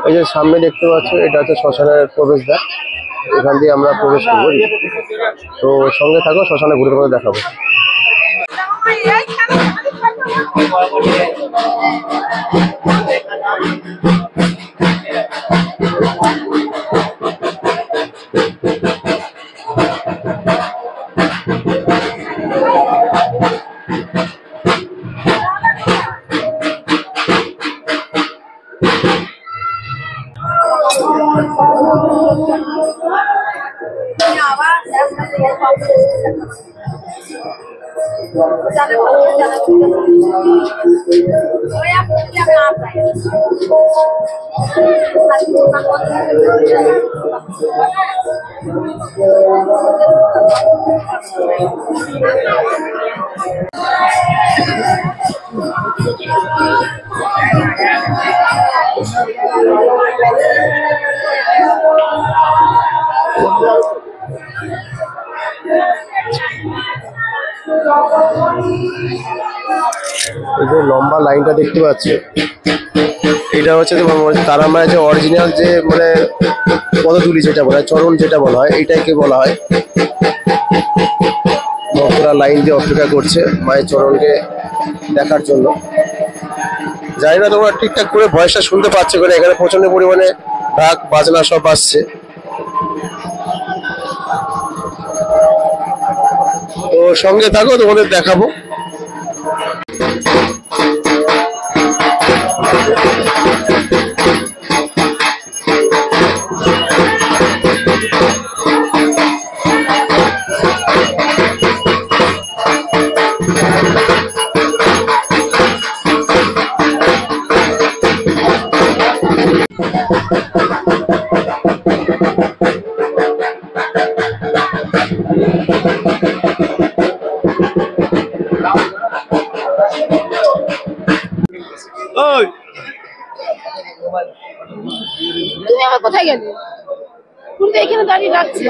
এই যে সামনে দেখতে পাচ্ছ, এটা হচ্ছে শ্মশানের প্রবেশদ্বার। এখান দিয়ে আমরা প্রবেশ করবো। তো সঙ্গে থাকো, শ্মশানে ঘুরে ঘুরে দেখাবো। এই যে লম্বা লাইনটা দেখতে পাচ্ছি, এটা হচ্ছে তোমার তারা মায়ের যে অরিজিনাল যে মানে পদধূলি যেটা বলা হয়, চরণ যেটা বলা হয়, এইটাকে বলা হয়। ভক্তরা লাইন দিয়ে অপেক্ষা করছে মায়ের চরণকে দেখার জন্য। জানি না তোমরা ঠিকঠাক করে ভয়েসটা শুনতে পাচ্ছ করে, এখানে প্রচন্ড পরিমাণে ঢাক বাজনা সব আসছে। তো সঙ্গে থাকো, তোমাদের দেখাবো। তুমি আমার কোথায় গেলে? তুমি তো এখানে দাঁড়িয়ে ডাকছি।